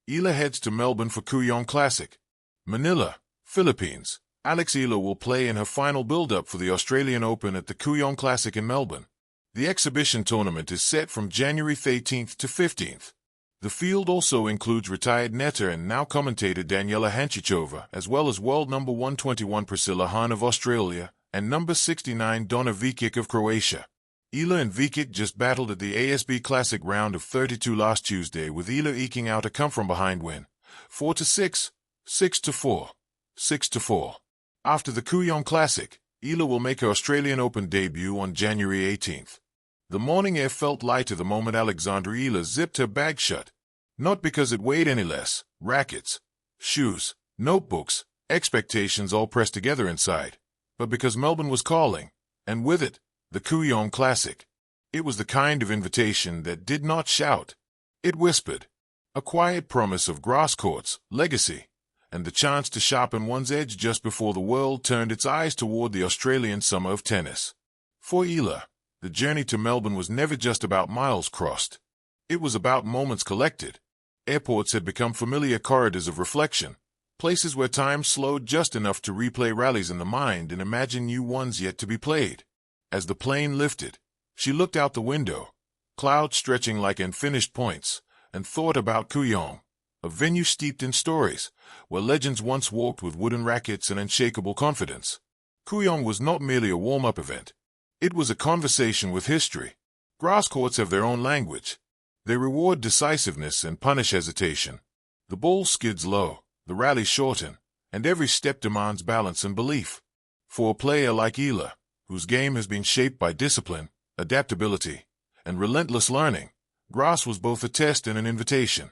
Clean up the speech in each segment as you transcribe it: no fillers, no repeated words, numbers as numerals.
Eala heads to Melbourne for Kooyong Classic. Manila, Philippines. Alex Eala will play in her final build-up for the Australian Open at the Kooyong Classic in Melbourne. The exhibition tournament is set from January 13th to 15th. The field also includes retired netter and now commentator Daniela Hanchichova, as well as world number 121 Priscilla Hahn of Australia and number 69 Donna Vekic of Croatia. Eala and Vekic just battled at the ASB Classic round of 32 last Tuesday, with Eala eking out a come-from-behind win, 4-6, 6-4, 6-4. After the Kooyong Classic, Eala will make her Australian Open debut on January 18th. The morning air felt lighter the moment Alexandra Eala zipped her bag shut. Not because it weighed any less. Rackets, shoes, notebooks, expectations all pressed together inside. But because Melbourne was calling, and with it, the Kooyong Classic. It was the kind of invitation that did not shout. It whispered. A quiet promise of grass courts, legacy, and the chance to sharpen one's edge just before the world turned its eyes toward the Australian summer of tennis. For Eala, the journey to Melbourne was never just about miles crossed. It was about moments collected. Airports had become familiar corridors of reflection, places where time slowed just enough to replay rallies in the mind and imagine new ones yet to be played. As the plane lifted, she looked out the window, clouds stretching like unfinished points, and thought about Kooyong, a venue steeped in stories, where legends once walked with wooden rackets and unshakable confidence. Kooyong was not merely a warm-up event. It was a conversation with history. Grass courts have their own language. They reward decisiveness and punish hesitation. The ball skids low, the rallies shorten, and every step demands balance and belief. For a player like Eala, whose game has been shaped by discipline, adaptability, and relentless learning, grass was both a test and an invitation.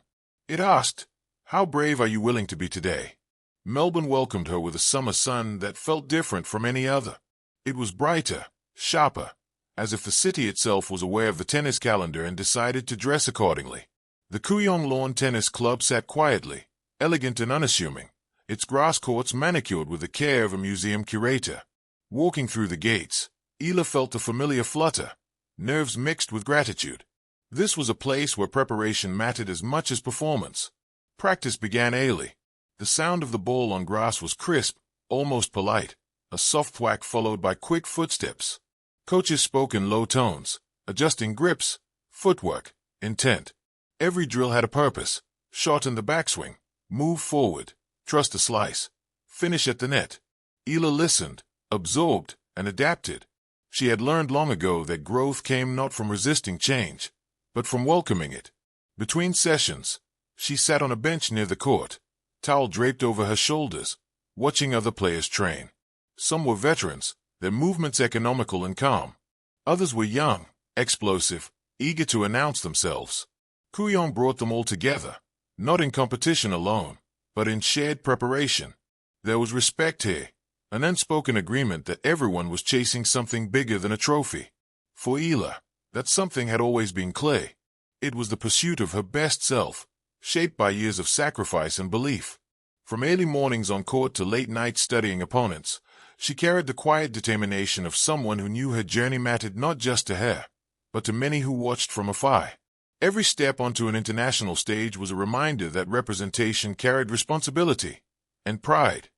It asked, "How brave are you willing to be today?" Melbourne welcomed her with a summer sun that felt different from any other. It was brighter, sharper, as if the city itself was aware of the tennis calendar and decided to dress accordingly. The Kooyong Lawn Tennis Club sat quietly, elegant and unassuming, its grass courts manicured with the care of a museum curator. Walking through the gates, Eala felt a familiar flutter, nerves mixed with gratitude. This was a place where preparation mattered as much as performance. Practice began early. The sound of the ball on grass was crisp, almost polite, a soft thwack followed by quick footsteps. Coaches spoke in low tones, adjusting grips, footwork, intent. Every drill had a purpose: shorten the backswing, move forward, trust the slice, finish at the net. Eala listened, absorbed, and adapted. She had learned long ago that growth came not from resisting change, but from welcoming it. Between sessions, she sat on a bench near the court, towel draped over her shoulders, watching other players train. Some were veterans, their movements economical and calm. Others were young, explosive, eager to announce themselves. Kooyong brought them all together, not in competition alone, but in shared preparation. There was respect here, an unspoken agreement that everyone was chasing something bigger than a trophy. For Eala, that something had always been clay. It was the pursuit of her best self, shaped by years of sacrifice and belief. From early mornings on court to late nights studying opponents, she carried the quiet determination of someone who knew her journey mattered not just to her, but to many who watched from afar. Every step onto an international stage was a reminder that representation carried responsibility and pride.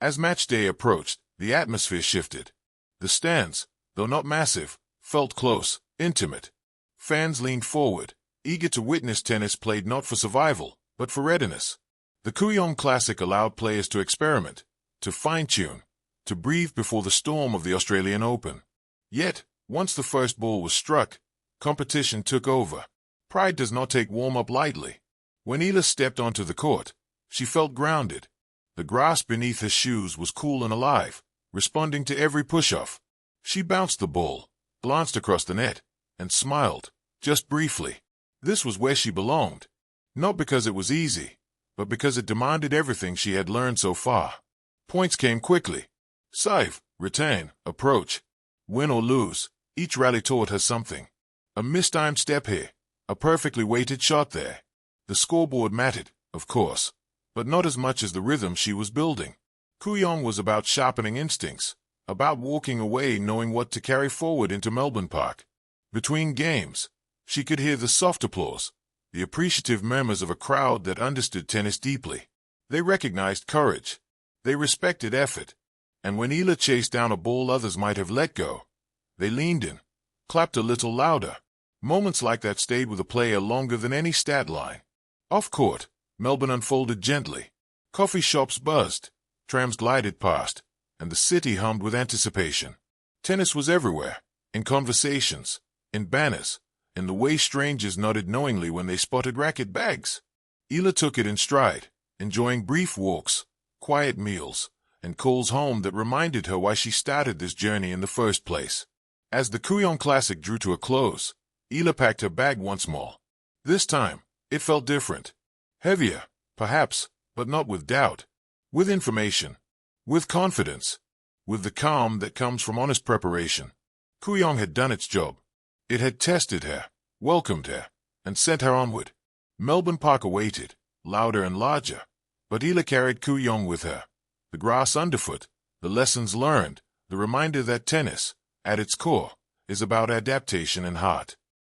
As match day approached, the atmosphere shifted. The stands, though not massive, felt close, intimate. Fans leaned forward, eager to witness tennis played not for survival, but for readiness. The Kooyong Classic allowed players to experiment, to fine-tune, to breathe before the storm of the Australian Open. Yet, once the first ball was struck, competition took over. Pride does not take warm-up lightly. When Eala stepped onto the court, she felt grounded. The grass beneath her shoes was cool and alive, responding to every push-off. She bounced the ball, glanced across the net, and smiled, just briefly. This was where she belonged, not because it was easy, but because it demanded everything she had learned so far. Points came quickly. Serve, return, approach. Win or lose, each rally taught her something. A mistimed step here, a perfectly weighted shot there. The scoreboard mattered, of course, but not as much as the rhythm she was building. Kooyong was about sharpening instincts, about walking away knowing what to carry forward into Melbourne Park. Between games, she could hear the soft applause, the appreciative murmurs of a crowd that understood tennis deeply. They recognized courage. They respected effort. And when Eala chased down a ball others might have let go, they leaned in, clapped a little louder. Moments like that stayed with a player longer than any stat line. Off court, Melbourne unfolded gently. Coffee shops buzzed, trams glided past, and the city hummed with anticipation. Tennis was everywhere, in conversations, in banners, in the way strangers nodded knowingly when they spotted racket bags. Eala took it in stride, enjoying brief walks, quiet meals, and calls home that reminded her why she started this journey in the first place. As the Kooyong Classic drew to a close, Eala packed her bag once more. This time, it felt different. Heavier, perhaps, but not with doubt. With information. With confidence. With the calm that comes from honest preparation. Kooyong had done its job. It had tested her, welcomed her, and sent her onward. Melbourne Park awaited, louder and larger, but Eala carried Kooyong with her. The grass underfoot, the lessons learned, the reminder that tennis, at its core, is about adaptation and heart.